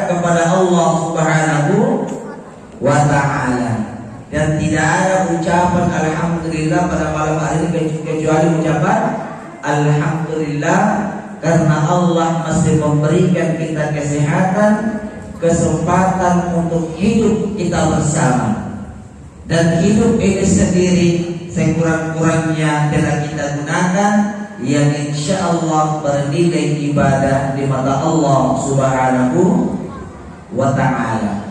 kepada Allah Subhanahu wa ta'ala. Dan tidak ada ucapan alhamdulillah pada malam hari ini kecuali ucapan alhamdulillah, karena Allah masih memberikan kita kesehatan, kesempatan untuk hidup kita bersama. Dan hidup ini sendiri sekurang-kurangnya telah kita gunakan yang insya Allah bernilai ibadah di mata Allah Subhanahu wa ta'ala.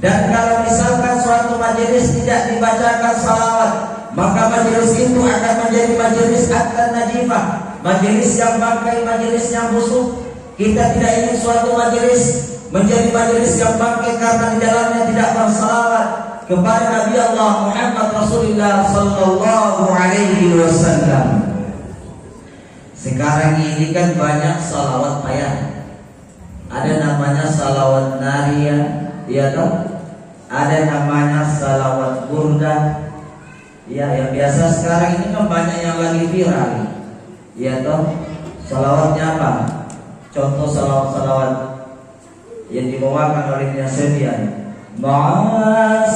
Dan kalau misalkan suatu majelis tidak dibacakan salawat, maka majelis itu akan menjadi majelis akan najifah, majelis yang bangkai, majelis yang busuk. Kita tidak ingin suatu majelis menjadi majelis yang bangkai karena di dalamnya tidak bersalawat kepada Nabi Allah Muhammad Rasulullah sallallahu alaihi wasallam. Sekarang ini kan banyak salawat payah. Ada namanya salawat nariyah, ya toh? Ada namanya salawat burdah. Ya, yang biasa sekarang ini kan banyak yang lagi viral. Ya toh? Salawatnya apa? Contoh salawat-salawat yang dibawakan oleh Nasibian.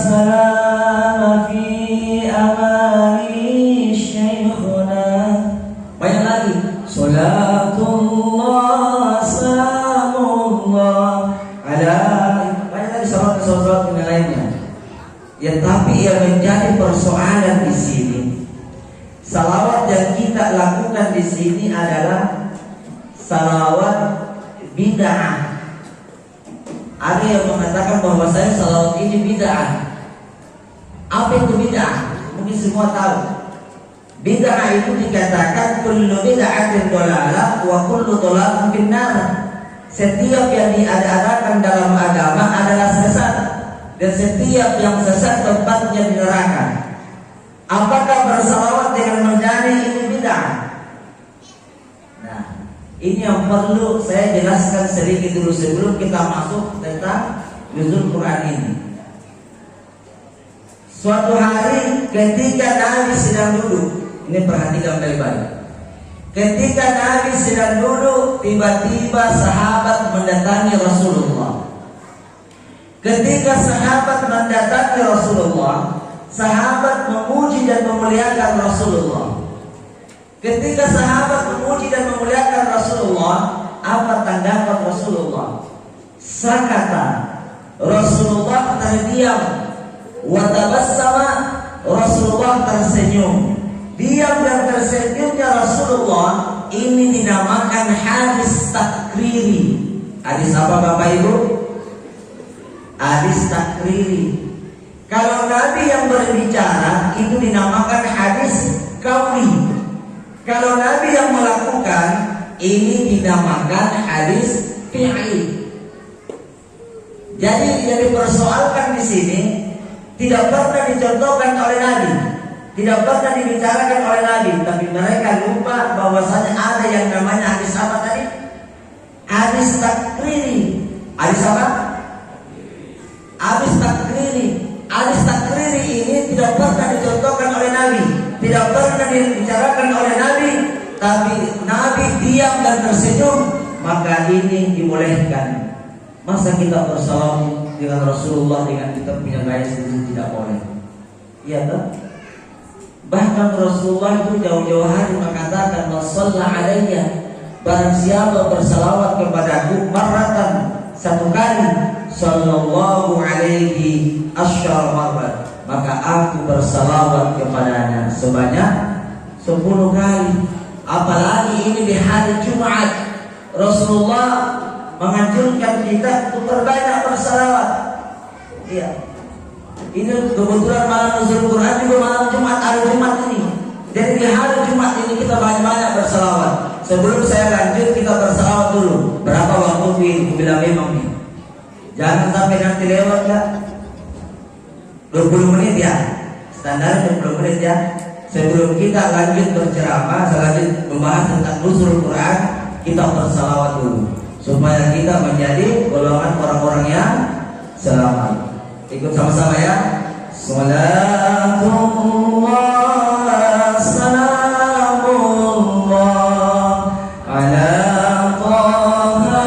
Ma'asalama fi amali syekhuna. Banyak lagi. Salatullah salamullah ala. Banyak lagi salawat-salawat yang lainnya. Ya, tapi yang menjadi persoalan di sini, salawat yang kita lakukan di sini adalah salawat bid'ah. Ada yang mengatakan bahwa saya salawat ini bid'ah. Apa itu bid'ah? Mungkin semua tahu. Bid'ah itu dikatakan kullu bid'atin dhalalah wa kullu dhalalatin finnar. Setiap yang diadakan dalam agama adalah sesat, dan setiap yang sesat tempatnya di neraka. Apakah bersalawat dengan menjadi ini bid'ah? Nah, ini yang perlu saya jelaskan sedikit dulu sebelum kita masuk tentang nuzul Quran ini. Suatu hari ketika Nabi sedang duduk, ini perhatikan baik-baik. Ketika Nabi sedang duduk, tiba-tiba sahabat mendatangi Rasulullah. Ketika sahabat mendatangi Rasulullah, sahabat memuji dan memuliakan Rasulullah. Ketika sahabat memuji dan memuliakan Rasulullah, apa tanggapan Rasulullah? Sakata, Rasulullah terdiam. Wa tabassama, Rasulullah tersenyum. Diam dan tersenyumnya Rasulullah ini dinamakan hadis takriri. Hadis apa Bapak Ibu? Hadis takriri. Kalau Nabi yang berbicara itu dinamakan hadis qauli. Kalau Nabi yang melakukan ini dinamakan hadis fi'li. Jadi yang dipersoalkan di sini tidak pernah dicontohkan oleh Nabi, tidak pernah dibicarakan oleh Nabi, tapi mereka lupa bahwasanya ada yang namanya hadis apa tadi? Hadis takriri. Hadis apa? Hadis takriri. Hadis takriri ini tidak pernah dicontohkan oleh Nabi, tidak pernah dibicarakan oleh Nabi, tapi Nabi diam dan tersenyum, maka ini dibolehkan. Masa kita bersalawat dengan Rasulullah dengan kita punya gaya sendiri? Tidak boleh. Iya tak? Bahkan Rasulullah itu jauh-jauh hari mengatakan, "Shalla alayya," barang siapa bersalawat kepadaku marratan, satu kali, sallallahu alaihi asyar marrat, maka aku bersalawat kepadanya sebanyak 10 kali. Apalagi ini di hari Jumat, Rasulullah menganjurkan kita untuk berbanyak bersalawat. Iya. Ini kebetulan malam nuzul Quran juga malam Jumat, hari Jumat ini. Jadi di hari Jumat ini kita banyak-banyak bersalawat. Sebelum saya lanjut, kita bersalawat dulu. Berapa waktu bila memang nih? Jangan sampai nanti lewat ya. 20 menit ya. Standar 20 menit ya. Sebelum kita lanjut berceramah, selanjutnya membahas tentang nuzul Quran, kita bersalawat dulu supaya kita menjadi golongan orang-orang yang selamat. Ikut sama-sama ya. Salatullah salamullah ala taha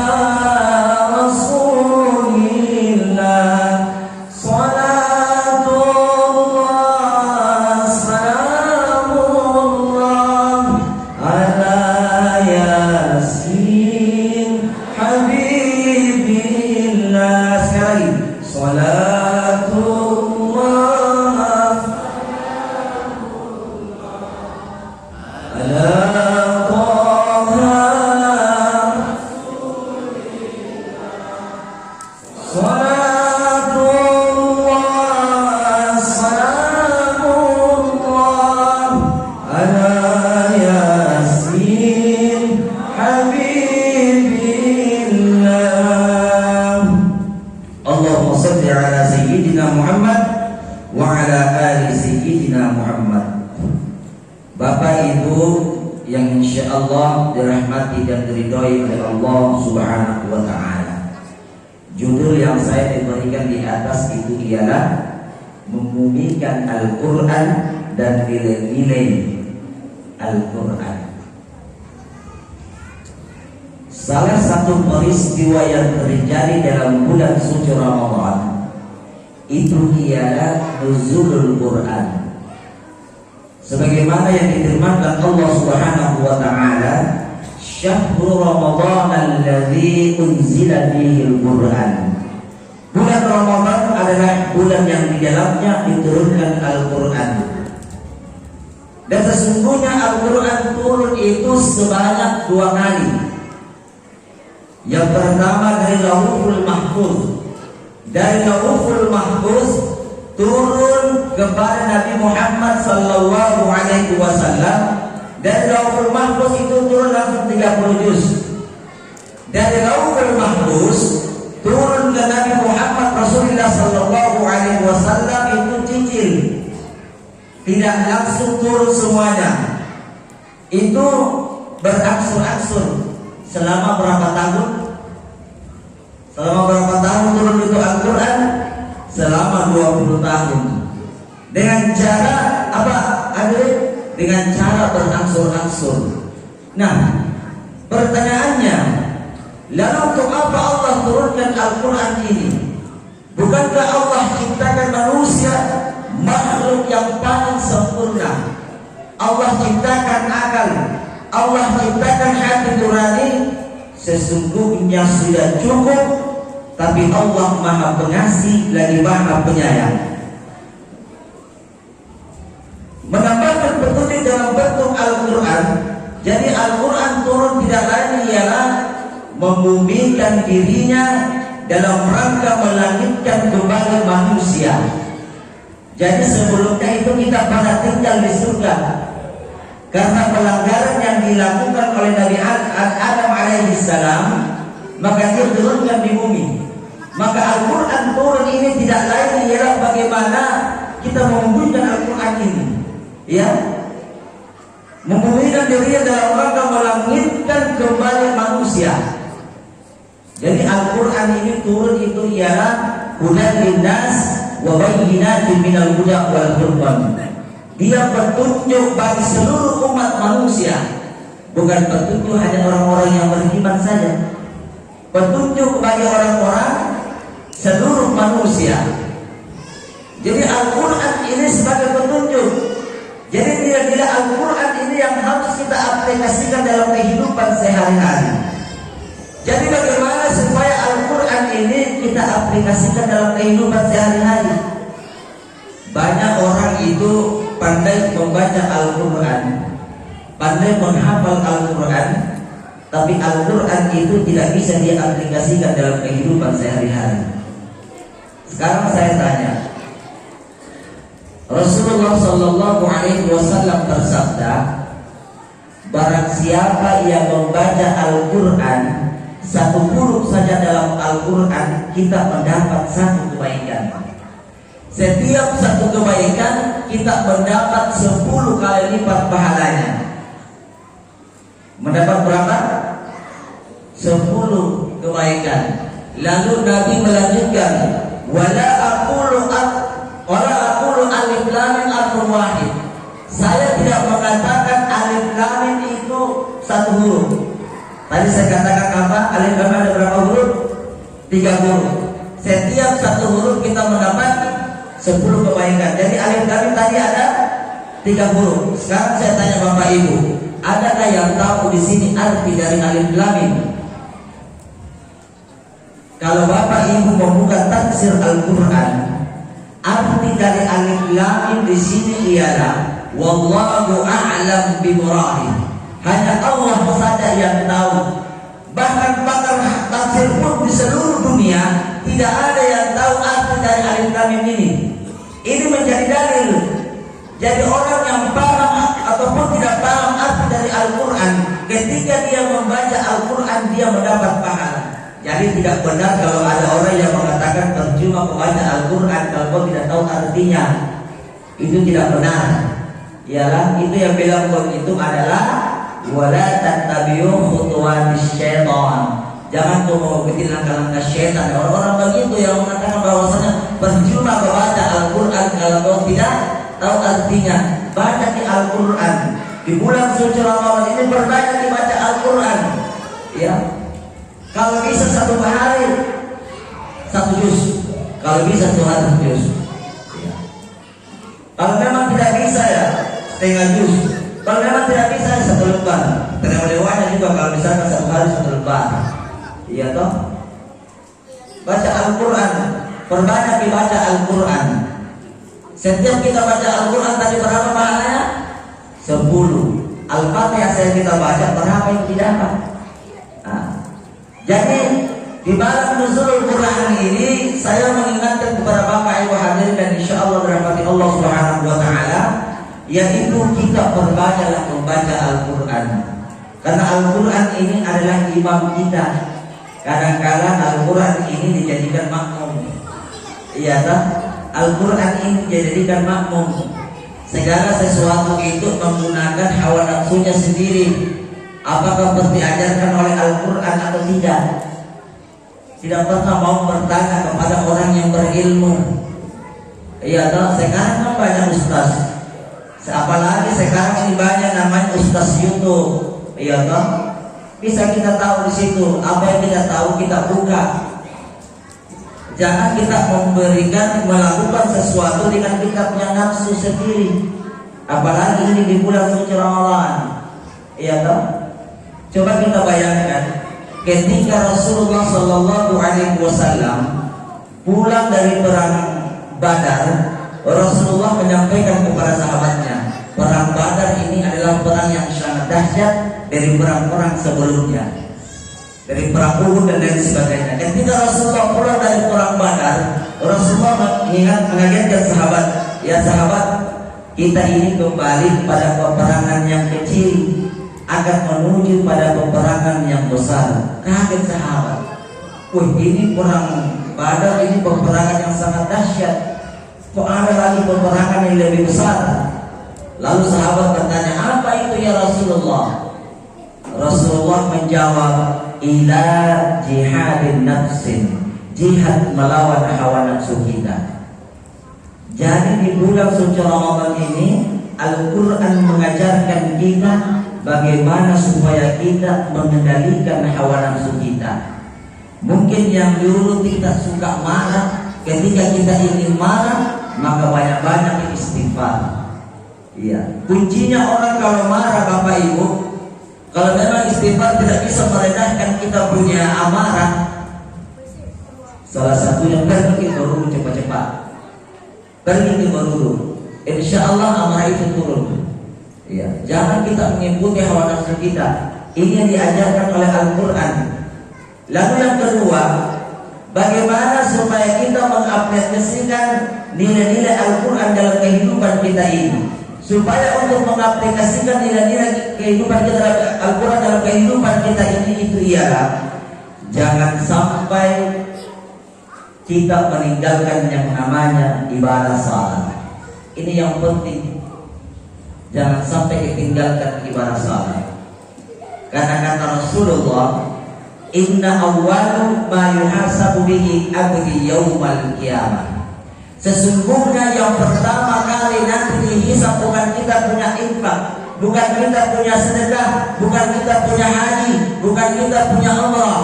rasulillah habibillah. Sekali lagi, salatullah ala Taha salatullah salamullah ala Yasin habibillah. Allahumma salli ala sayyidina Muhammad wa ala ali sayyidina Muhammad. Bapak Ibu yang insya Allah dirahmati dan diridhoi oleh Allah Subhanahu wa Ta'ala, judul yang saya diberikan di atas itu ialah membumikan Al-Quran dan nilai-nilai Al-Quran. Salah satu peristiwa yang terjadi dalam bulan suci Ramadan itu ialah nuzulul Quran. Sebagaimana yang difirmankan Allah Subhanahu wa Ta'ala, syahrul Ramadan alladzi unzila fihi al-Quran. Bulan Ramadan adalah bulan yang di dalamnya diturunkan Al-Quran. Dan sesungguhnya Al-Quran turun itu sebanyak 2 kali. Yang pertama dari Lauhul Mahfuz. Dari Lauhul Mahfuz turun kepada Nabi Muhammad sallallahu alaihi wasallam. Dari Lauhul Mahfuz itu turun langsung 30 juz. Dari Lauhul Mahfuz turun ke Nabi Muhammad Rasulullah sallallahu alaihi wasallam itu cicil. Tidak langsung turun semuanya. Itu berangsur-angsur. Selama berapa tahun? Selama berapa tahun turun itu Al-Quran? Selama 20 tahun. Dengan cara apa? Dengan cara berangsur-angsur. Nah, pertanyaannya, lalu untuk apa Allah turunkan Al-Quran ini? Bukankah Allah ciptakan manusia makhluk yang paling sempurna? Allah ciptakan akal, Allah ciptakan hati nurani, sesungguhnya sudah cukup. Tapi Allah Maha Pengasih lagi Maha Penyayang. Menambahkan petunjuk dalam bentuk Al-Quran. Jadi Al-Quran turun tidak lain ialah membumikan dirinya dalam rangka melangitkan kembali manusia. Jadi sebelumnya itu kita pernah tinggal di surga. Karena pelanggaran yang dilakukan oleh Nabi Adam alaihissalam, maka dia turunkan di bumi. Maka Al-Quran turun ini tidak lain ialah bagaimana kita membumikan Al-Quran ini, ya, membumikan dirinya dalam rangka melangitkan kembali manusia. Jadi Al-Quran ini turun itu ialah hudan linnas wa bayyinatin minal huda wal furqan. Dia petunjuk bagi seluruh umat manusia, bukan petunjuk hanya orang-orang yang beriman saja. Petunjuk bagi orang-orang seluruh manusia. Jadi Al-Quran ini sebagai petunjuk. Jadi bila Al-Quran ini yang harus kita aplikasikan dalam kehidupan sehari-hari. Jadi bagaimana supaya Al-Quran ini kita aplikasikan dalam kehidupan sehari-hari? Banyak orang itu pandai membaca Al-Quran, pandai menghafal Al-Quran, tapi Al-Quran itu tidak bisa diaplikasikan dalam kehidupan sehari-hari. Sekarang saya tanya, Rasulullah Sallallahu Alaihi Wasallam bersabda, barang siapa yang membaca Al-Quran 1 huruf saja dalam Al-Quran, kita mendapat 1 kebaikan. Setiap 1 kebaikan kita mendapat 10 kali lipat pahalanya. Mendapat berapa? 10 kebaikan. Lalu Nabi melanjutkan, wala aqulu alif lam mim harfun wahid. Saya tidak mengatakan alif lam mim itu 1 huruf. Tadi saya katakan apa? Alif lam ada berapa huruf? 3 huruf. Setiap 1 huruf kita mendapat 10 kebaikan. Jadi alif lam mim tadi ada 3 huruf. Sekarang saya tanya Bapak Ibu, adakah yang tahu di sini arti dari alif lam mim? Kalau Bapak Ibu membuka tafsir Al-Quran, arti dari alif lam mim di sini ialah wallahu a'lam bimuradi. Hanya Allah saja yang tahu. Bahkan pakar tafsir pun di seluruh dunia tidak ada yang tahu arti dari alif lam mim ini. Ini menjadi dalil. Jadi orang yang paham ataupun tidak paham arti dari Al-Quran, ketika dia membaca Al-Quran dia mendapat pahala. Jadi tidak benar kalau ada orang yang mengatakan percuma membaca Al-Quran kalau tidak tahu artinya. Itu tidak benar. Ialah itu yang bilang begitu adalah wala tattabi'u khutuwatis syaitan. Jangan tuh mengikuti langkah-langkah syaitan. Orang-orang begitu yang mengatakan bahwasanya percuma membaca Al-Quran kalau tidak tahu artinya. Baca di Al-Quran. Di bulan suci Ramadan ini berbanyak dibaca Al-Quran. Ya. Kalau bisa satu hari 1 juz, kalau bisa 2 hari 1 juz. Ya. Kalau memang tidak bisa ya setengah juz. Kalau memang tidak bisa ya 1 lembar. Terlewatnya juga kalau misalkan 1 hari 1 lembar. Iya toh. Baca Al-Quran, perbanyak dibaca Al-Quran. Setiap kita baca Al-Quran tadi berapa pahalanya? 10. Al-Fatihah saya kita baca berapa yang tidak dapat? Nah. Jadi di malam nuzulul Quran ini saya mengingatkan kepada Bapak Ibu hadirin dan insya Allah dirahmati Allah Subhanahu wa taala, yaitu kita perbanyaklah membaca Al-Quran. Karena Al-Quran ini adalah imam kita. Kadang-kadang Al-Quran ini dijadikan makmum. Iya tak? Al-Quran ini dijadikan makmum. Segala sesuatu itu menggunakan hawa nafsunya sendiri. Apakah diajarkan oleh Al-Quran atau tidak? Tidak pernah mau bertanya kepada orang yang berilmu. Iya toh, sekarang kan banyak ustaz. Apalagi sekarang ini banyak namanya ustaz YouTube. Iya toh, bisa kita tahu di situ apa yang kita tahu kita buka. Jangan kita melakukan sesuatu dengan kita punya nafsu sendiri. Apalagi ini di bulan suci Ramadan. Iya toh. Coba kita bayangkan ketika Rasulullah Shallallahu Alaihi Wasallam pulang dari perang Badar, Rasulullah menyampaikan kepada sahabatnya, perang Badar ini adalah perang yang sangat dahsyat dari perang-perang sebelumnya, dari perang Uhud dan lain sebagainya. Ketika Rasulullah pulang dari perang Badar, Rasulullah mengingatkan sahabat, ya sahabat, kita ini kembali pada peperangan yang kecil akan menuju pada peperangan yang besar. Kaget sahabat. Wih, ini perang Badar, ini peperangan yang sangat dahsyat. Kok ada lagi peperangan yang lebih besar? Lalu sahabat bertanya, apa itu ya Rasulullah? Rasulullah menjawab, ila jihadin nafsin, jihad melawan hawa nafsu kita. Jadi di bulan suci Ramadan ini Al-Quran mengajarkan kita bagaimana supaya kita mengendalikan hawa nafsu kita. Mungkin yang dulu kita suka marah, ketika kita ingin marah, maka banyak-banyak istighfar. Iya. Kuncinya orang kalau marah Bapak Ibu, kalau memang istighfar tidak bisa meredahkan kita punya amarah, salah satunya pergi ke berwudu cepat-cepat. Pergi ke berwudu. Insya Allah amarah itu turun. Ya, jangan kita mengikuti hawa nafsu kita. Ini yang diajarkan oleh Al-Quran. Lalu yang kedua, bagaimana supaya kita mengaplikasikan nilai-nilai Al-Quran dalam kehidupan kita ini. Supaya untuk mengaplikasikan nilai-nilai kehidupan kita dalam Al-Quran dalam kehidupan kita ini, itu ialah jangan sampai kita meninggalkan yang namanya ibadah salat. Ini yang penting. Jangan sampai ditinggalkan ibadah salat. Karena kata Rasulullah, inna awwalu ma yuhasabu bihi abdi yaumal qiyamah. Sesungguhnya yang pertama kali nanti dihisab bukan kita punya infak, bukan kita punya sedekah, bukan kita punya haji, bukan kita punya umrah.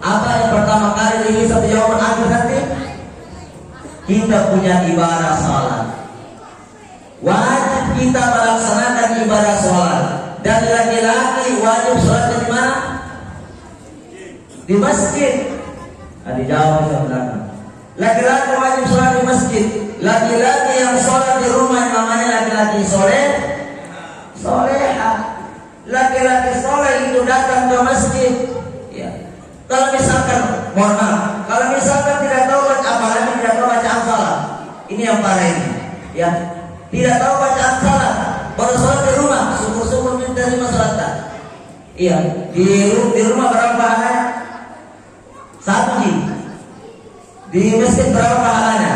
Apa yang pertama kali dihisab di yaumul akhir nanti? Kita punya ibadah salat. Wajib kita melaksanakan ibadah sholat. Dan laki-laki wajib sholatnya di mana? Di masjid. Dijawab di belakang. Laki-laki wajib sholat di masjid. Laki-laki yang sholat di rumah namanya laki-laki soleha. Laki-laki soleh itu datang ke masjid. Ya. Kalau misalkan, mohon maaf, kalau misalkan tidak tahu baca apalagi tidak tahu bacaan salat, ini yang parah ini. Ya, tidak tahu bacaan salat, baru sholat di rumah, syukur-syukur diterima sholat. Iya, di rumah berapa pahalanya? 1 Ji. Di masjid berapa pahalanya?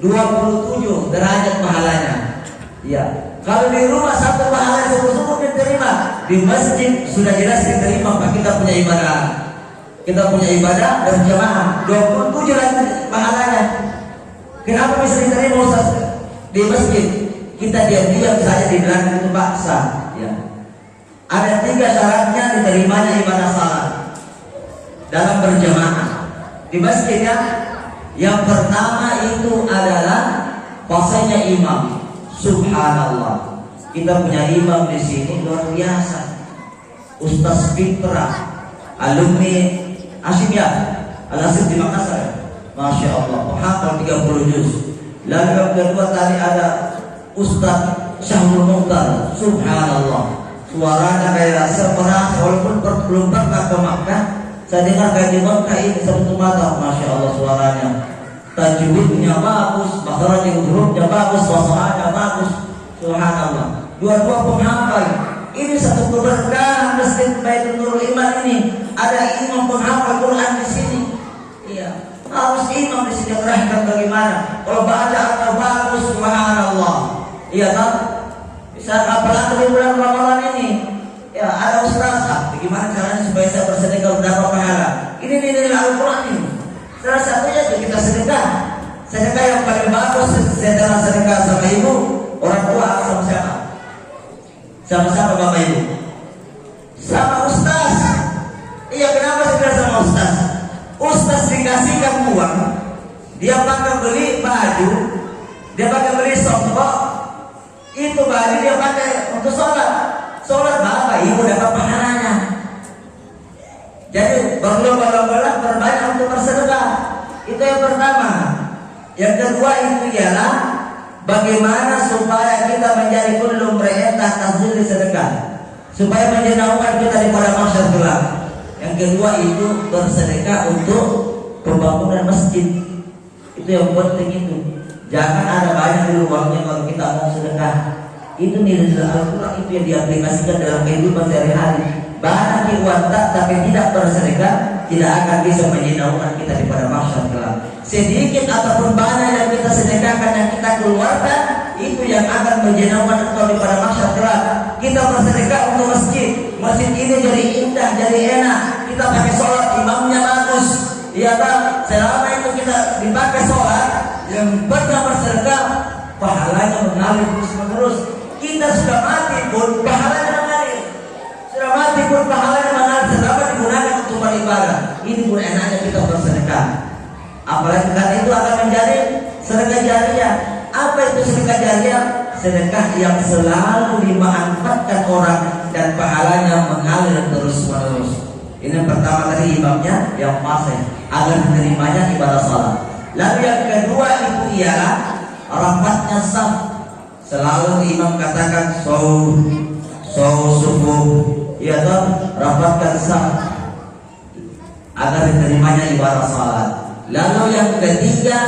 27 derajat pahalanya. Iya. Kalau di rumah 1 pahala syukur-syukur diterima. Di masjid sudah jelas diterima. Pak, kita punya ibadah. Kita punya ibadah berjamaah 27 lagi pahalanya. Kenapa bisa diterima Ustaz? Di masjid kita diam-diam saja di belakang itu paksa. Ya. Ada 3 syaratnya diterimanya ibadah salat dalam berjamaah di masjidnya. Yang pertama itu adalah puasanya imam. Subhanallah, kita punya imam di sini luar biasa. Ustaz Fitra, alumni Asyik Al-Asif di Makassar, Masya Allah, hafal 30 juz. Lalu yang kedua tadi ada Ustaz Syahrul Mukhtar, Subhanallah, suaranya kayak seperah walaupun belum pernah ke Makkah. Saya dengar kayak di Makkah ini satu mata, Masya Allah suaranya. Tajwidnya bagus, makhrajul hurufnya bagus, wasahanya bagus. Subhanallah. Dua-dua penghafal. Ini satu keberkahan Masjid Baitul Nurul Iman ini. Ada imam penghafal Quran di sini. Iya. Harus imam di sini merahkan bagaimana. Kalau baca atau bagus, subhanallah. Iya kan? Bisa apalagi di bulan Ramadan ini. Ya, ada ustaz. Bagaimana caranya supaya saya bersedekah berapa pahala? Ini nilai Al-Quran ini. Salah satunya itu kita sedekah. Sedekah yang paling bagus setelah sedekah sama ibu, orang tua sama siapa? Sama-sama bapak ibu. Sama ustaz. Iya, kenapa sedekah sama ustaz? Ustaz dikasihkan uang, dia pakai beli baju, dia pakai beli songkok, itu baju dia pakai untuk sholat. Sholat bapak ibu dapat pahalanya. Jadi berlomba-lomba berbanyak untuk bersedekah. Itu yang pertama. Yang kedua itu ialah bagaimana supaya kita menjadi kullu mri'in tahta zilli sedekah, supaya menjauhkan kita daripada mahsyar kelak. Yang kedua itu bersedekah untuk pembangunan masjid. Itu yang penting itu. Jangan ada banyak uangnya kalau kita mau sedekah. Itu nilai Al-Quran itu yang diaplikasikan dalam kehidupan sehari-hari. Banyak wanita tapi tidak bersedekah tidak akan bisa menjauhkan kita daripada mahsyar kelak. Sedikit ataupun banyak yang kita sedekahkan, yang kita keluarkan, itu yang akan menjauhkan engkau daripada mahsyar kelak. Kita bersedekah untuk masjid. Masjid ini jadi indah, jadi enak. Kita pakai sholat, imamnya bagus. Iya kan? Selama itu kita dipakai sholat, yang pernah bersedekah, pahalanya mengalir terus-menerus. Kita sudah mati pun pahalanya mengalir. Sudah mati pun pahalanya mengalir selama digunakan untuk beribadah. Ini pun enaknya kita bersedekah. Apalagi karena itu akan menjadi sedekah jariah. Apa itu sedekah jariah? Sedekah yang selalu dimanfaatkan orang dan pahalanya mengalir terus-menerus. Ini yang pertama tadi imamnya yang fasih agar diterimanya ibadah salat. Lalu yang kedua itu ialah rapatnya saf. Selalu imam katakan sufuh, ya kan, rapatkan saf agar diterimanya ibadah salat. Lalu yang ketiga,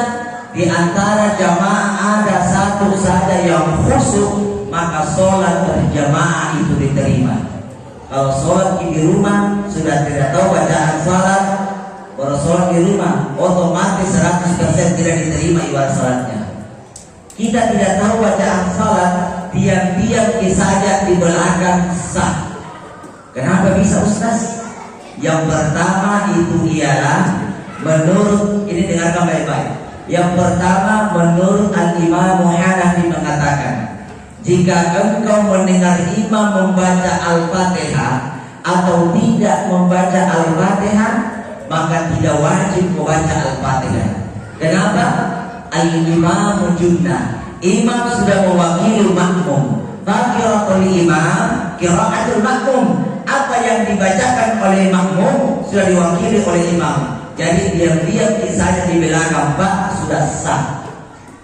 di antara jamaah ada satu saja yang khusyuk, maka sholat berjamaah itu diterima. Kalau sholat di rumah sudah tidak tahu bacaan salat, kalau sholat di rumah otomatis 100% tidak diterima ibadah salatnya. Kita tidak tahu bacaan salat, diam-diam saja di belakang sah. Kenapa bisa Ustaz? Yang pertama itu ialah menurut, ini dengarkan baik-baik. Yang pertama menurut Al-Imam Hanafi mengatakan, jika engkau mendengar imam membaca Al-Fatihah atau tidak membaca Al-Fatihah, maka tidak wajib membaca Al-Fatihah. Kenapa? Al-Imam Junnah, imam sudah mewakili makmum. Qiraatul imam, qiraatul makmum. apa yang dibacakan oleh makmum sudah diwakili oleh imam. Jadi diam-diam kisahnya di belakang, Pak, sudah sah.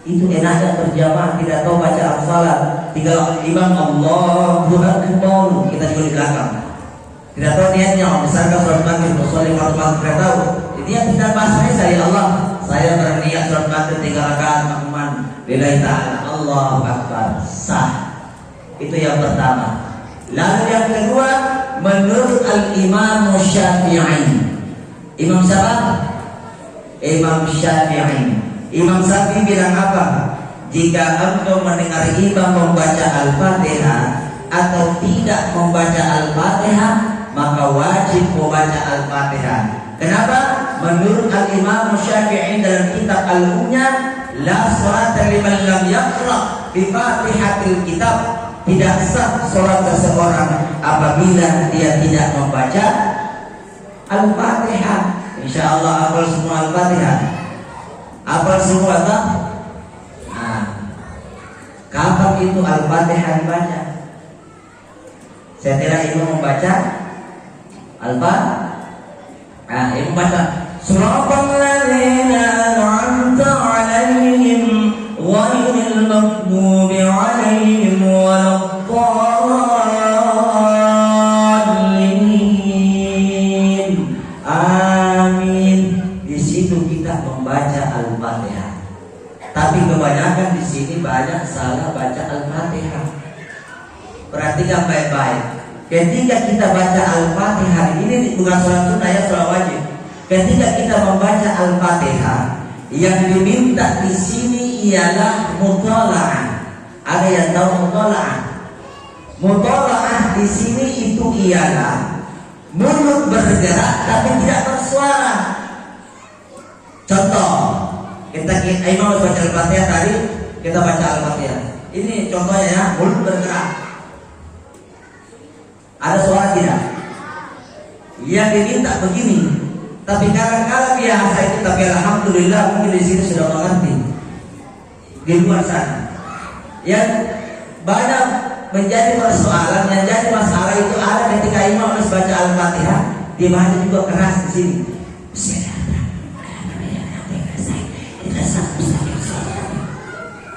Itu enaknya berjamaah, tidak tahu baca al-salat, tinggal imam Allahu Akbar, kita juga di belakang. Tidak tahu niatnya, misalkan sholat maghrib, sholat maghrib, tidak tahu. Dia tidak bahasa saya Allah, saya berniat sholat maghrib 3 rakaat makmuman lillahi ta'ala, Allahu Akbar, sah. Itu yang pertama. Lalu yang kedua, menurut al-Imam Syafi'i. Imam siapa? Imam Syafi'i. Imam Syafi'i bilang apa? Jika engkau mendengar imam membaca Al-Fatihah atau tidak membaca Al-Fatihah, maka wajib membaca Al-Fatihah. Kenapa? Menurut al-Imam Syafi'i dalam kitab Al-Umnya, la sholata liman lam yaqra bi Fatihatil kitab. Tidak sah sholat seseorang apabila dia tidak membaca Al-Fatihah. Insya Allah hafal semua Al-Fatihah. Hafal semua tak? Nah, kapan itu Al-Fatihah dibaca? Saya kira ibu membaca Al-Fatihah. Nah, ibu baca Suratul ladzina an'amta 'alaihim ghairil maghdubi 'alaihim waladdallin. Amin. Di situ kita membaca Al-Fatihah. Tapi kebanyakan di sini banyak salah baca Al-Fatihah. Perhatikan baik-baik. Ketika kita baca Al-Fatihah, ini bukan sholat sunnah ya, sholat wajib. Ketika kita membaca Al-Fatihah, yang diminta di sini ialah muthala'ah. Ada yang tahu muthala'ah? Muthala'ah di sini itu ialah mulut bergerak tapi tidak bersuara. Contoh, kita imam baca Al-Fatihah tadi, kita baca Al-Fatihah. Ini contohnya ya, mulut bergerak. Ada suara tidak? Yang diminta begini. Tapi kadang-kadang biasa itu, tapi alhamdulillah mungkin di sini sudah mengerti. Di luar sana, yang banyak menjadi persoalan, yang jadi masalah itu ada ketika imam harus baca Al-Fatihah, dia baca juga keras di sini.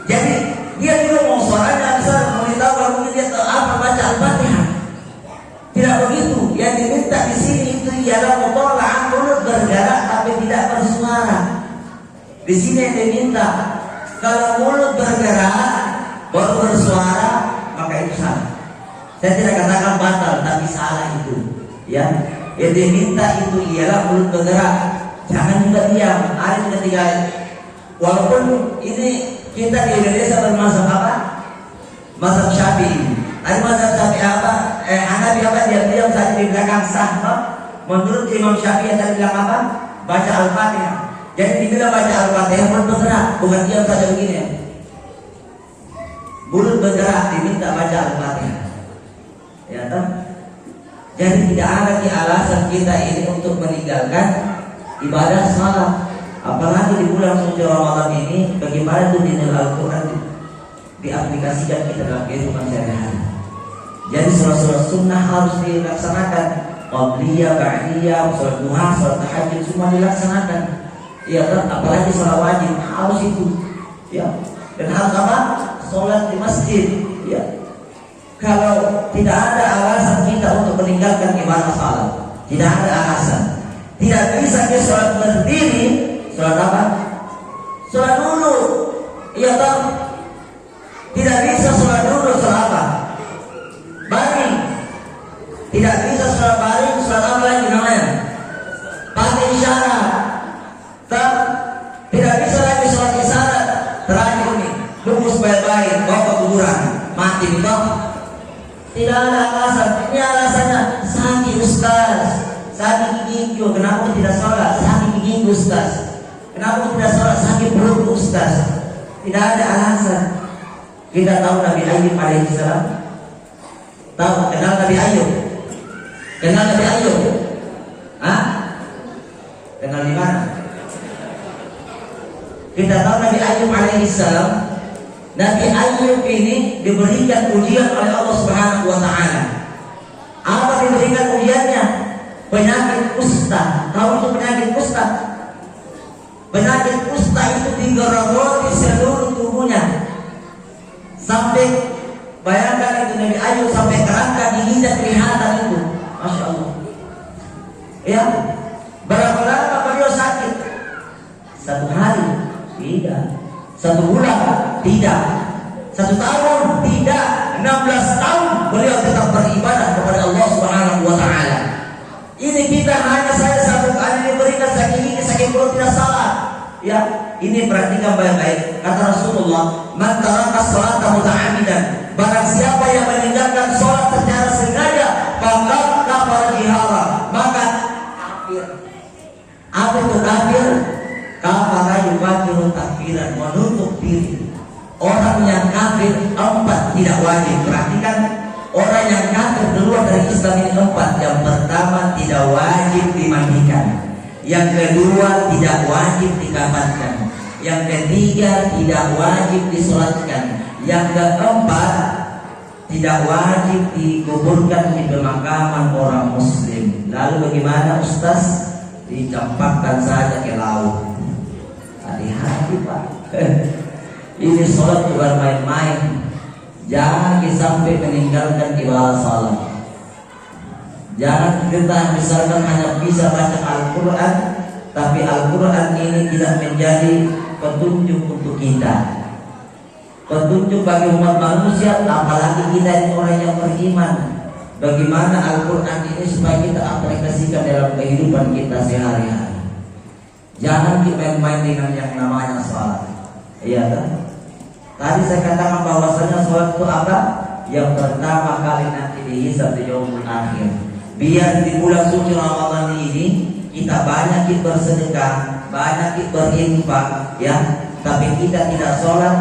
Jadi dia juga mau suaranya besar, mau tahu mungkin dia tahu apa baca Al-Fatihah. Tidak begitu. Yang diminta di sini itu ialah muthala'ah, mulut bergerak tapi tidak bersuara. Di sini yang diminta. Kalau mulut bergerak baru bersuara, maka itu salah. Saya tidak katakan batal, tapi salah itu. Ya, yang diminta itu ialah mulut bergerak. Jangan juga diam. Ada ketika, walaupun ini kita di Indonesia bermazhab apa? Mazhab Syafi'i. Tadi mazhab Syafi'i apa? Hanafi apa? Diam-diam saja di belakang sah. Menurut Imam Syafi'i tadi bilang apa? Baca Al-Fatihah. Jadi dibilang baca Al-Fatihah mulut bergerak, bukan diam saja begini. Mulut bergerak diminta baca Al-Fatihah. Ya kan? Jadi tidak ada di alasan kita ini untuk meninggalkan ibadah salat. Apalagi di bulan suci Ramadan ini, bagaimana itu dinil Al-Quran diaplikasikan kita dalam kehidupan sehari-hari. Jadi sholat-sholat sunnah harus dilaksanakan. Qabliyah, ba'diyah, sholat duha, sholat tahajud semua dilaksanakan. Ya kan? Apalagi sholat wajib harus itu. Ya. Dan harus apa? Sholat di masjid. Ya. Kalau tidak ada alasan kita untuk meninggalkan ibadah salat, tidak ada alasan. Tidak bisa kita sholat berdiri. Sholat apa? Sholat dulu. Iya kan? Tidak bisa sholat dulu, sholat apa? Baring. Tidak bisa sholat baring, sholat apa lagi namanya? Pakai isyarat. Tidak bisa lagi sholat isyarat. Terakhir ini, bungkus baik-baik, bawa ke kuburan, mati toh. Tidak ada alasan. Ini alasannya sakit ustaz, sakit gigi. Kenapa tidak sholat? Sakit gigi ustaz. Kenapa tidak sholat? Sakit perut ustaz. Tidak ada alasan. Kita tahu Nabi Ayyub alaihissalam. Tahu? Kenal Nabi Ayyub? Kenal Nabi Ayyub? Hah? Kenal di mana? Kita tahu Nabi Ayyub alaihissalam. Nabi Ayyub ini diberikan ujian oleh Allah Subhanahu wa taala. Apa diberikan ujiannya. Penyakit kusta. Tahu itu penyakit kusta? Penyakit kusta itu digerogoti seluruh tubuhnya. Sampai bayangkan itu Nabi Ayub sampai kerangka giginya kelihatan itu. Masya Allah. Ya, berapa lama beliau sakit? 1 hari? Tidak. 1 bulan? Tidak. 1 tahun? Tidak. 16 tahun beliau tetap beribadah kepada Allah Subhanahu wa Ta'ala. Ini kita hanya saja 1 kali diberikan sakit gigi, sakit perut tidak salah. Ya, ini perhatikan baik-baik. Kata Rasulullah, "Man taraka sholata muta'ammidan." Barang siapa yang meninggalkan sholat secara sengaja, faqad kafara jihara, maka kafir. Apa itu kafir? Kafara yukafiru takfiran, menutup diri. Orang yang kafir 4 tidak wajib. Perhatikan, orang yang kafir keluar dari Islam ini 4. Yang pertama, tidak wajib dimandikan. Yang kedua, tidak wajib dikafankan. Yang ketiga, tidak wajib disolatkan. Yang keempat, tidak wajib dikuburkan di pemakaman orang muslim. Lalu bagaimana Ustaz? Dicampakkan saja ke laut. Hati-hati Pak. Ini sholat bukan main-main. Jangan sampai meninggalkan ibadah sholat. Jangan kita misalkan hanya bisa baca Al-Quran, tapi Al-Quran ini tidak menjadi petunjuk untuk kita, petunjuk bagi umat manusia, apalagi kita ini orang yang beriman. Bagaimana Al-Quran ini supaya kita aplikasikan dalam kehidupan kita sehari-hari. Jangan kita main-main dengan yang namanya sholat. Iya kan? Tadi saya katakan bahwasanya sholat itu apa? Yang pertama kali nanti dihisab di yaumul akhir. Biar di bulan suci Ramadan ini kita banyak bersedekah, banyak berinfak, ya. Tapi kita tidak sholat,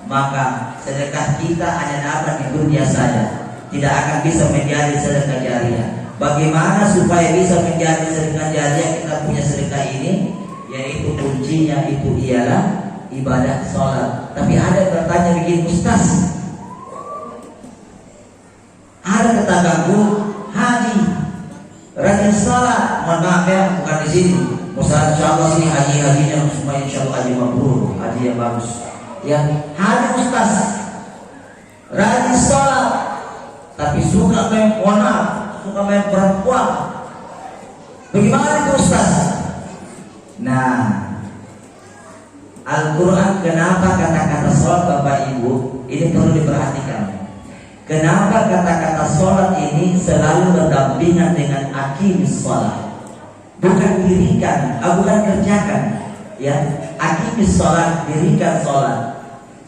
maka sedekah kita hanya dapat di dunia saja, tidak akan bisa menjadi sedekah jariah. Bagaimana supaya bisa menjadi sedekah jariah? Kita punya sedekah ini, yaitu kuncinya itu ialah ibadah sholat. Tapi ada yang bertanya begini, Ustaz, ada tetanggaku haji, rajin sholat, mohon maaf ya, bukan di sini. Ustaz, insyaallah sini hajinya supaya insyaallah haji mabrur, haji yang bagus. Ya, haji Ustaz, rajin sholat, tapi suka main suka main perempuan. Bagaimana itu Ustaz? Nah, Al-Quran kenapa kata-kata sholat Bapak Ibu ini perlu diperhatikan. Kenapa kata-kata sholat ini selalu berdampingan dengan aqimis sholat, bukan dirikan, bukan kerjakan, ya. Aqimis sholat, dirikan sholat.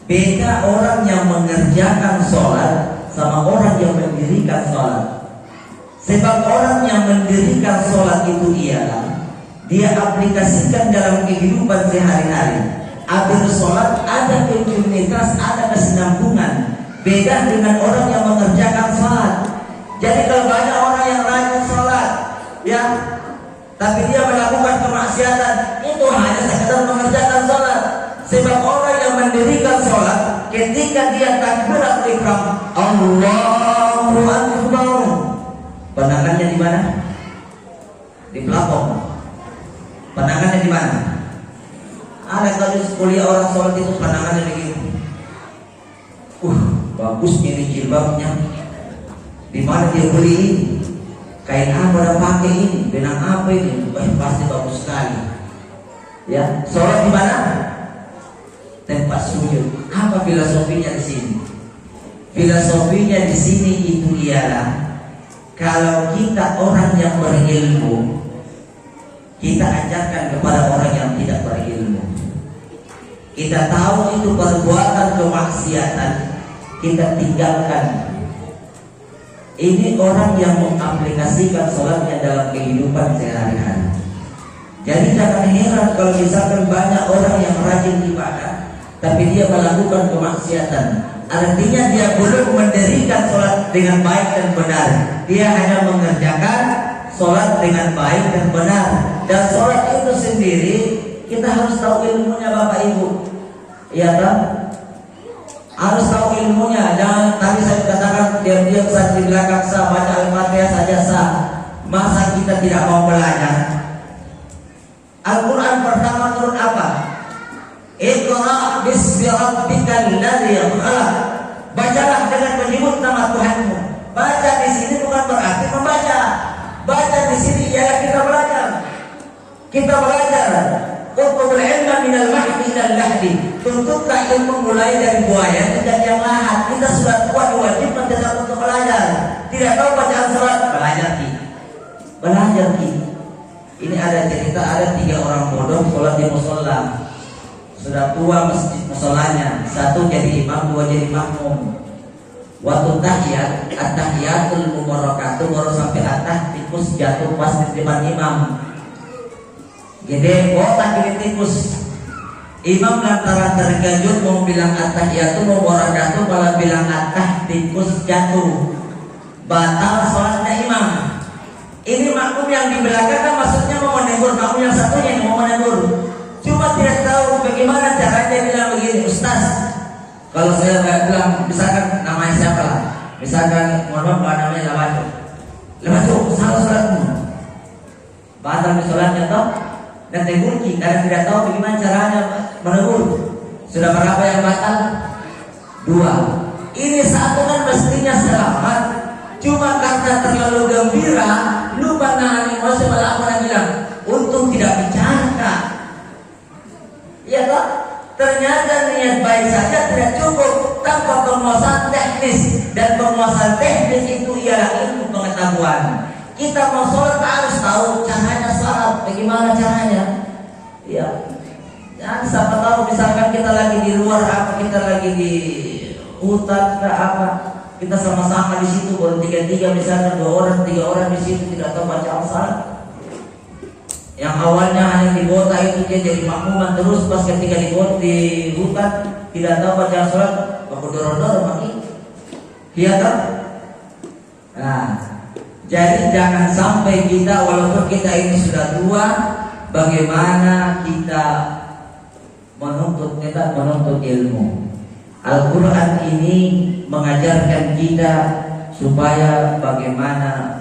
Beda orang yang mengerjakan sholat sama orang yang mendirikan sholat. Sebab orang yang mendirikan sholat itu ialah dia aplikasikan dalam kehidupan sehari-hari. Habis sholat ada kontinuitas, ada kesinambungan. Beda dengan orang yang mengerjakan sholat. Jadi kalau banyak orang yang rajin sholat, ya, tapi dia melakukan kemaksiatan, itu hanya sekedar mengerjakan sholat. Sebab orang yang mendirikan sholat, ketika dia takbiratul ihram, Allahu Akbar, pandangannya di mana? Di pelapon. Pandangannya di mana? Ada kali kuliah orang sholat itu pandangannya begini. Bagusnya ini jilbabnya. Di mana dia beli? Kain apa dia pakai ini? Benang apa ini? Pasti bagus sekali. Ya, sholat di mana? Tempat sujud. Apa filosofinya di sini? Filosofinya di sini itu ialah kalau kita orang yang berilmu, kita ajarkan kepada orang yang tidak berilmu. Kita tahu itu perbuatan kemaksiatan, kita tinggalkan. Ini orang yang mengaplikasikan sholatnya dalam kehidupan sehari-hari. Jadi jangan heran kalau misalkan banyak orang yang rajin ibadah, tapi dia melakukan kemaksiatan. Artinya dia belum mendirikan sholat dengan baik dan benar. Dia hanya mengerjakan sholat dengan baik dan benar. Dan sholat itu sendiri kita harus tahu ilmunya Bapak Ibu. Iya kan? Harus tahu ilmunya. Jangan tadi saya katakan diam-diam saja di belakang sah, baca Al-Fatihah saja sah. Masa kita tidak mau belajar? Al-Quran pertama turun apa? Iqra bismi rabbikal ladzi khalaq. Bacalah dengan menyebut nama Tuhanmu. Baca di sini bukan berarti membaca. Baca di sini ialah kita belajar. Kita belajar. Utlubul ilma minal mahdi ilal lahdi. Tuntutlah ilmu mulai dari buaya dan yang lahat. Kita sudah tua, wajib tetap untuk belajar. Tidak tahu bacaan surat, belajar ki. Belajar ki. Ini ada cerita, ada 3 orang bodoh sholat di musola. Sudah tua masjid musolanya. 1 jadi imam, 2 jadi makmum. Waktu tahiyat, at-tahiyatul mubarakatuh baru sampai atas tikus jatuh pas di depan imam. Jadi botak ini tikus. Imam lantaran terkejut mau bilang at-tahiyatul mubarakatuh, malah bilang at-tah, tikus jatuh. Batal sholatnya imam. Ini makmum yang di belakang kan maksudnya mau menegur, makmum yang satunya yang mau menegur. Cuma tidak tahu bagaimana caranya bilang begini, Ustaz. Kalau saya bilang, misalkan namanya siapa lah, misalkan mohon maaf namanya Lamajo, salah sholatmu. Batal sholatnya toh, dan tegur kita tidak tahu bagaimana caranya menegur. Sudah berapa yang batal? 2. Ini 1 kan mestinya selamat, cuma karena terlalu gembira, lupa nahan emosi, malah apa bilang, untung tidak bicara. Iya toh? Ternyata niat baik saja tidak cukup tanpa penguasaan teknis, dan penguasaan teknis itu ialah ilmu pengetahuan. Kita mau sholat harus tahu caranya sholat, bagaimana caranya. Ya, dan siapa tahu misalkan kita lagi di luar apa, kita lagi di hutan apa, kita sama-sama di situ baru 3 misalkan 2 orang 3 orang di situ tidak tahu baca sholat. Yang awalnya hanya di kota itu dia jadi makmuman, terus pas ketika di hutan tidak tahu baca sholat, aku dorong-dorong maki. Iya kan? Nah, jadi jangan sampai kita walaupun kita ini sudah tua, bagaimana kita menuntut ilmu. Al-Quran ini mengajarkan kita supaya bagaimana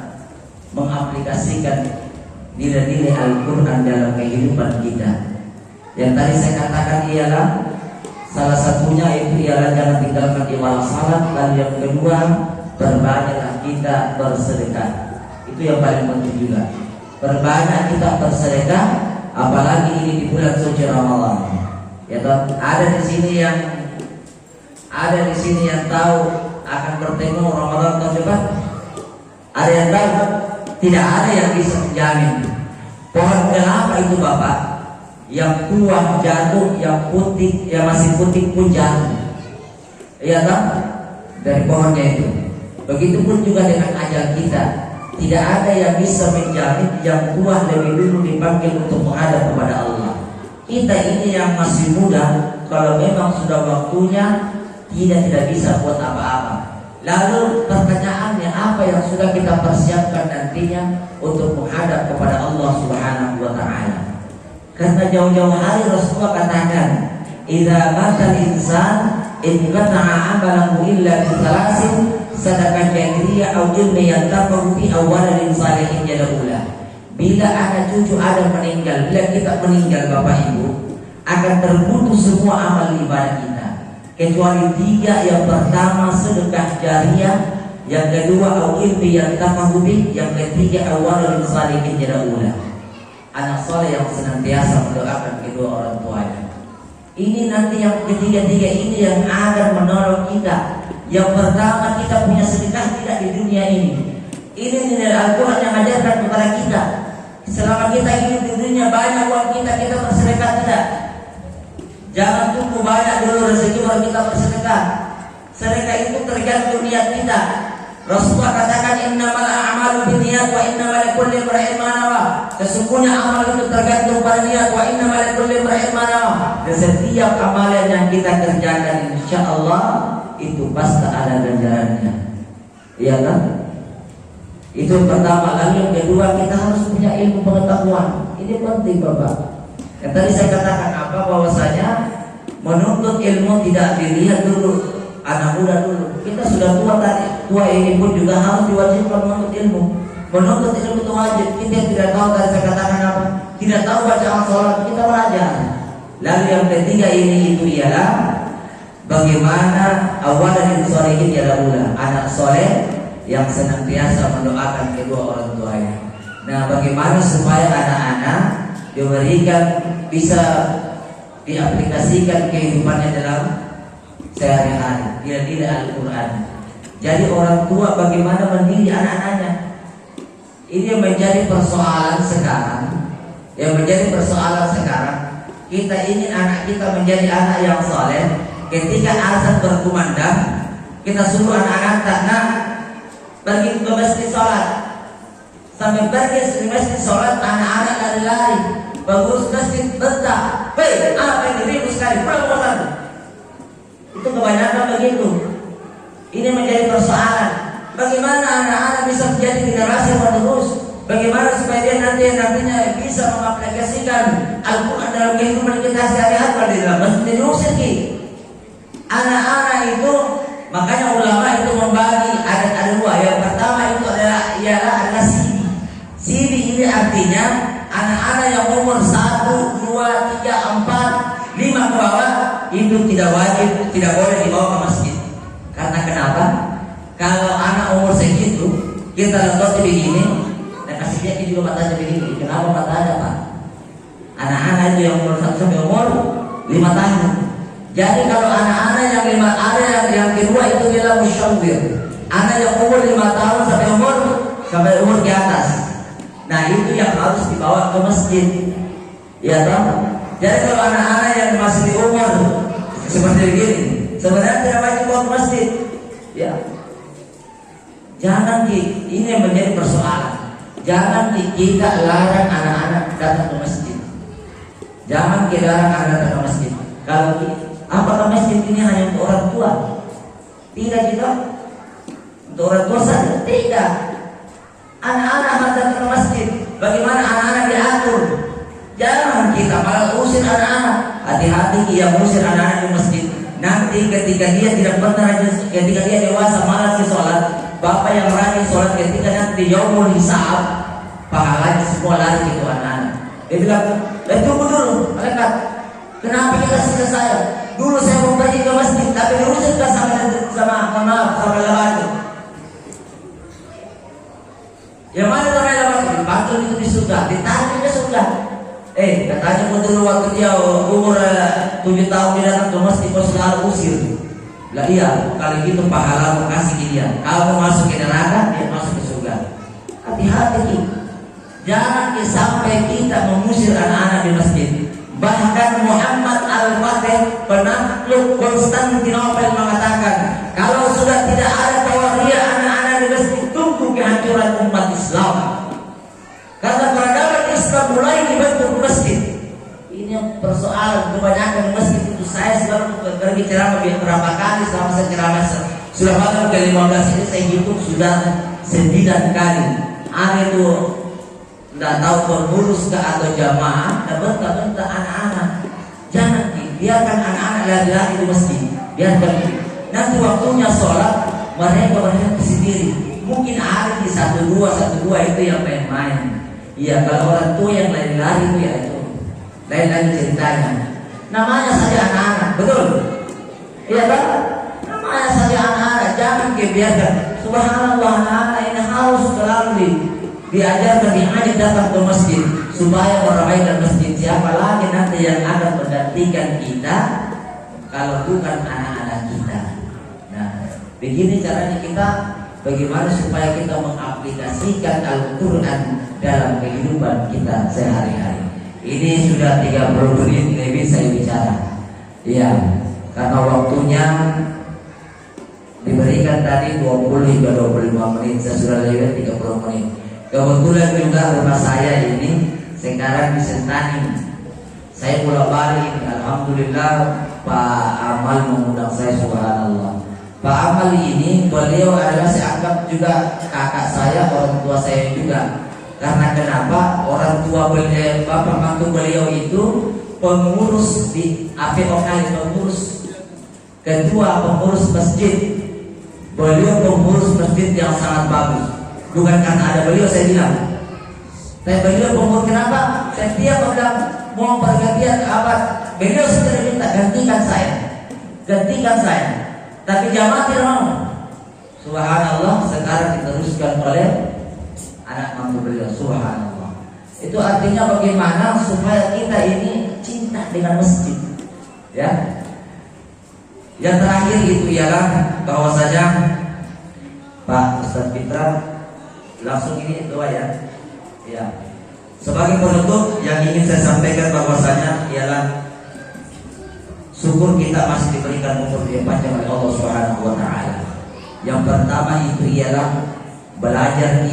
mengaplikasikan nilai-nilai Al-Quran dalam kehidupan kita. Yang tadi saya katakan ialah salah satunya itu ialah jangan tinggalkan ibadah salat, dan yang kedua perbanyaklah kita bersedekah. Itu yang paling penting juga. Perbanyak kita bersedekah, apalagi ini di bulan suci Ramadan. Ya toh, ada di sini yang tahu akan bertemu Ramadan tahun depan. Ada yang tahu? Tidak ada yang bisa menjamin. Pohon kelapa itu Bapak, yang tua jatuh, yang putih, yang masih putih pun jatuh. Iya kan? Dari pohonnya itu. Begitupun juga dengan ajal kita. Tidak ada yang bisa menjamin yang tua lebih dulu dipanggil untuk menghadap kepada Allah. Kita ini yang masih muda, kalau memang sudah waktunya, tidak bisa buat apa-apa. Lalu pertanyaannya, apa yang sudah kita persiapkan nantinya untuk menghadap kepada Allah Subhanahu wa taala? Karena jauh-jauh hari Rasulullah katakan, "Idza matal insan inqata'a amalahu illa bi thalasin, sadaqah jariyah aw ilmin yantafahu bi awwalin salihin yad'ulah." Bila anak cucu Adam meninggal, bila kita meninggal Bapak Ibu, akan terputus semua amal ibadah kita. Kecuali 3, yang pertama sedekah jariyah, yang kedua ilmi yang tafahubi, yang ketiga awalul salihin yad'ulah. Anak soleh yang senantiasa mendoakan kedua orang tuanya. Ini nanti yang ketiga-tiga ini yang akan menolong kita. Yang pertama, kita punya sedekah tidak di dunia ini. Ini nilai Al-Quran yang mengajarkan kepada kita. Selama kita hidup di dunia, banyak uang kita bersedekah tidak. Jangan tunggu banyak dulu rezeki baru kita bersedekah. Sedekah itu tergantung niat kita. Rasulullah katakan, innamal a'malu binniyat wa innamal likulli imrin ma nawa. Sesungguhnya amal itu tergantung pada niat, wa innamal likulli imrin ma nawa. Dan setiap amalan yang kita kerjakan insyaallah itu pasti ada ganjarannya. Iya kan? Itu pertama. Lalu yang kedua, kita harus punya ilmu pengetahuan. Ini penting Bapak. Yang tadi saya katakan apa, bahwasanya menuntut ilmu tidak dilihat dulu anak muda dulu. Kita sudah tua tadi, tua ini pun juga harus diwajibkan menuntut ilmu. Menuntut ilmu itu wajib. Kita tidak tahu tadi saya katakan apa, tidak tahu bacaan sholat, kita belajar. Lalu yang ketiga ini itu ialah bagaimana awalan sholihin yada'ula, anak soleh yang senantiasa mendoakan kedua orang tuanya. Nah, bagaimana supaya anak-anak diberikan bisa diaplikasikan kehidupannya dalam sehari-hari, tidak Al-Quran. Jadi orang tua bagaimana mendidik anak-anaknya, ini yang menjadi persoalan sekarang. Yang menjadi persoalan sekarang, kita ingin anak kita menjadi anak yang soleh. Ketika azan berkumandang, kita suruh anak-anak pergi ke masjid sholat. Sampai pergi ke masjid sholat, anak-anak lari-lari, pengurus masjid bentak, "Hei, apa ini ribut sekali, pulang." Itu kebanyakan begitu. Ini menjadi persoalan. Bagaimana anak-anak bisa menjadi generasi penerus? Bagaimana supaya dia nantinya bisa mengaplikasikan Al-Quran dalam kehidupan kita sehari-hari di dalam masjid diusir. Anak-anak itu, makanya ulama itu membagi ada dua. Yang pertama itu adalah sini ini artinya anak-anak yang umur 1, 2, 3, 4, 5 ke bawah itu tidak wajib, tidak boleh dibawa ke masjid. Karena kenapa? Kalau anak umur segitu kita letakkan begini dan kasih dia juga matanya begini. Kenapa matanya, Pak? Anak-anak itu yang umur 1 sampai umur 5 tahun. Jadi kalau anak-anak yang yang kedua itu adalah musyawwir. Anak yang umur 5 tahun sampai umur ke atas. Nah, itu yang harus dibawa ke masjid. Ya toh? Jadi kalau anak-anak yang masih di umur seperti begini, sebenarnya tidak wajib bawa ke masjid. Ya. Jangan ini yang menjadi persoalan. Jangan kita larang anak-anak datang ke masjid. Jangan kita larang anak datang ke masjid. Kalau apakah masjid ini hanya untuk orang tua? Tidak juga. Untuk orang tua saja? Tidak. Anak-anak harus datang ke masjid. Bagaimana anak-anak diatur? Jangan kita malah usir anak-anak. Hati-hati dia usir anak-anak di masjid. Nanti ketika dia tidak pernah rajin, ketika dia dewasa malas ke sholat, bapak yang rajin sholat ketika nanti yaumul hisab, pahalanya semua lari ke anak-anak. Dia bilang, tunggu dulu, malaikat. Kenapa kita sisa saya? Dulu saya mau pergi ke masjid, tapi diusir sama lembaga. Yang mana sama lembaga? Dipanggil itu di surga, ditarik ke surga. Katanya dulu waktu dia umur 7 tahun dia datang ke masjid, kau selalu usir. Lah iya, kali gitu pahala kasih dia. Kalau masuk ke neraka, dia masuk ke surga. Hati-hati. Jangan sampai kita mengusir anak-anak di masjid. Bahkan Muhammad Al-Fatih, penakluk Konstantinopel, mengatakan kalau sudah tidak ada tawaria anak-anak di masjid, tunggu kehancuran umat Islam. Karena peradaban Islam mulai dibentuk di masjid. Ini yang persoalan kebanyakan di masjid itu. Saya selalu pergi ceramah beberapa kali selama saya ceramah sudah bahkan ke 15 ini saya hitung sudah 9 kali. Ada itu tidak tahu pengurus ke atau jamaah, bentak-bentak anak-anak. Jangan biarkan anak-anak lari-lari di masjid. Biarkan nanti waktunya sholat mereka sendiri. Mungkin ada di 1-2 itu yang main-main. Iya, kalau orang tua yang lari-lari itu ya itu lain lagi ceritanya. Namanya saja anak-anak, betul? Iya kan? Namanya saja anak-anak, jangan dibiarkan. Subhanallah, anak-anak ini harus selalu diajarkan, diajak datang ke masjid supaya meramaikan masjid. Siapa lagi nanti yang akan menggantikan kita kalau bukan anak-anak kita? Nah, begini caranya kita. Bagaimana supaya kita mengaplikasikan Al-Quran dalam kehidupan kita sehari-hari. Ini sudah 30 menit lebih saya bicara. Iya, karena waktunya diberikan tadi 20 hingga 25 menit. Saya sudah lewat 30 menit. Kebetulan juga rumah saya ini sekarang di Sentani. Saya pulang balik. Alhamdulillah Pak Amal mengundang saya, subhanallah. Pak Amal ini beliau adalah saya anggap juga kakak saya, orang tua saya juga. Karena kenapa? Orang tua beliau, bapak mantu beliau itu pengurus di APOK, pengurus ketua pengurus masjid. Beliau pengurus masjid yang sangat bagus. Bukan karena ada beliau saya bilang. Tapi beliau pengurus, kenapa? Setiap bilang mau pergantian abad, beliau sendiri minta gantikan saya. Gantikan saya. Tapi jamaah tidak mau. Subhanallah, sekarang diteruskan oleh anak mantu beliau. Subhanallah. Itu artinya bagaimana supaya kita ini cinta dengan masjid. Ya. Yang terakhir itu ialah bahwasanya Pak Ustaz Fitra langsung ini doa ya. Ya. Sebagai penutup yang ingin saya sampaikan bahwasanya ialah syukur kita masih diberikan umur yang panjang oleh Allah Subhanahu wa taala. Yang pertama itu ialah belajar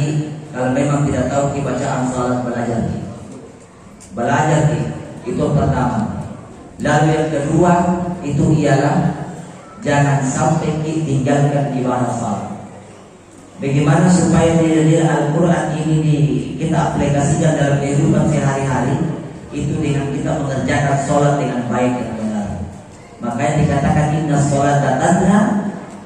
kalau memang tidak tahu bacaan salat belajar Belajar itu pertama. Lalu yang kedua itu ialah jangan sampai ditinggalkan ibadah salat. Bagaimana supaya nilai-nilai Al-Quran ini kita aplikasikan dalam kehidupan sehari-hari, itu dengan kita mengerjakan sholat dengan baik dan benar. Makanya dikatakan inna sholata tanha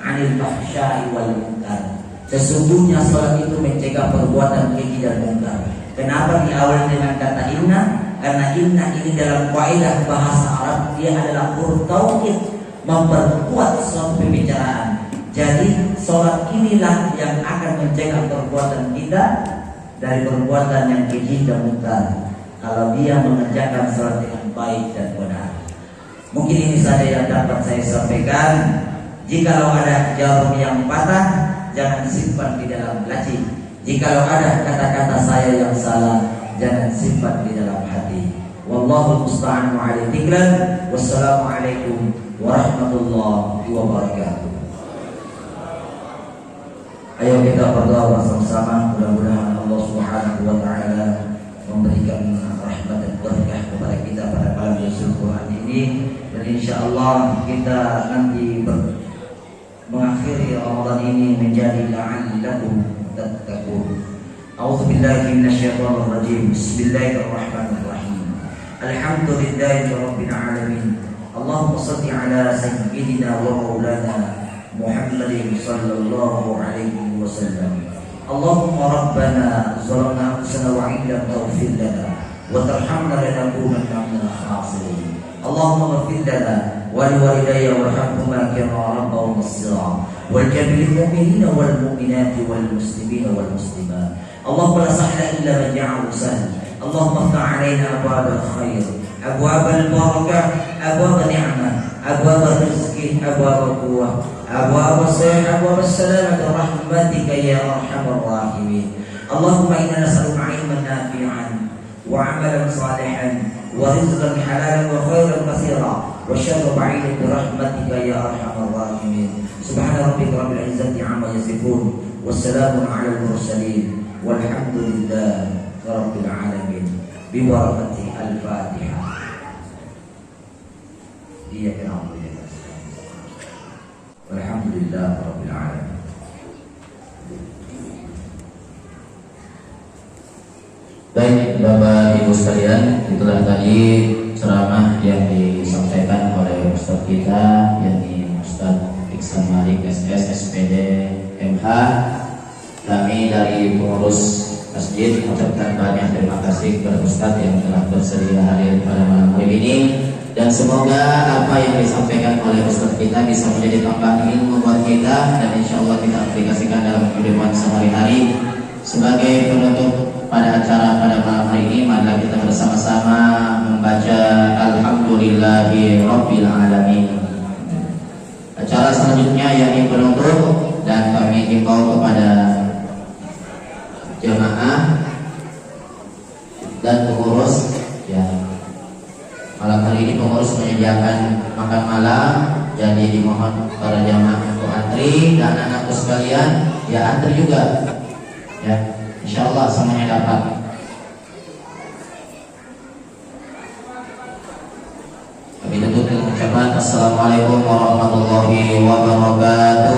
'anil fahsya'i wal munkar. Sesungguhnya sholat itu mencegah perbuatan keji dan munkar. Kenapa diawali dengan kata inna? Karena inna ini dalam kaidah bahasa Arab dia adalah huruf taukid, memperkuat suatu pembicaraan. Jadi sholat inilah yang akan mencegah perbuatan kita dari perbuatan yang keji dan munkar. Kalau dia mengerjakan sholat dengan baik dan benar. Mungkin ini saja yang dapat saya sampaikan. Jikalau ada jarum yang patah, jangan simpan di dalam laci. Jikalau ada kata-kata saya yang salah, jangan simpan di dalam hati. Wallahu musta'an ala dzikran. Wassalamualaikum warahmatullahi wabarakatuh. Ayo kita berdoa bersama-sama, mudah-mudahan Allah Subhanahu wa taala memberikan rahmat dan berkah kepada kita pada malam Lailatul Qadar ini, dan insyaallah kita nanti mengakhiri Ramadan ini menjadi la'allakum tattaqun. A'udzu billahi minasyaitonir rajim. Bismillahirrahmanirrahim. Alhamdulillahi rabbil alamin. Allahumma shalli ala sayyidina wa maulana Muhammadin sallallahu alaihi wasallam. Allahumma rabbana zalamna anfusana wa in lam taghfir lana wa tarhamna lanakunanna minal khasirin. Allahumma ighfir lana wa liwalidayya warhamhuma kama rabbawna shaghira wal jami'il mu'minina wal mu'minati wal muslimina wal muslimat. Allahumma la sahla illa ma ja'alahu sahla. Allahumma iftah 'alaina abwaabal khair, abwaabal barakah, abwaab ni'mah, abwaab rizqi, abwaab quwwah, abwaab as-sayyi, abwaab as-salamah rahmatika ya arhamar rahimin. Allahumma inna nas'aluka 'ilman nafi'an wa 'amalan salihan wa rizqan halalan wa khairan katsiran wa syarran ba'idan bi rahmatika ya arhamar rahimin. Subhana rabbika rabbil 'izzati 'amma yasifun wa salamun 'alal mursalin walhamdulillahi rabbil 'alamin. Bi barakati al-Fatihah. Iyyaka na'budu wa iyyaka nasta'in. Walhamdulillahi rabbil 'alamin. Baik Bapak Ibu sekalian, itulah tadi ceramah yang disampaikan oleh Ustaz kita, yakni Ustaz Iksan Malik SS SPD MH. Kami dari pengurus masjid mengucapkan banyak terima kasih kepada Ustaz yang telah bersedia hadir pada malam hari ini, dan semoga apa yang disampaikan oleh Ustaz kita bisa menjadi tambahan ilmu buat kita, dan insya Allah kita aplikasikan dalam kehidupan sehari-hari. Sebagai penutup pada acara pada malam hari ini, mari kita bersama-sama membaca Alhamdulillahi Rabbil Alamin. Acara selanjutnya yakni penutup, dan kami himbau kepada jamaah dan pengurus ya, malam hari ini pengurus menyediakan makan malam, jadi dimohon para jamaah untuk antri, dan anakku sekalian ya antri juga ya, insyaallah semuanya dapat. Kami tutup dengan ucapan Assalamualaikum warahmatullahi wabarakatuh.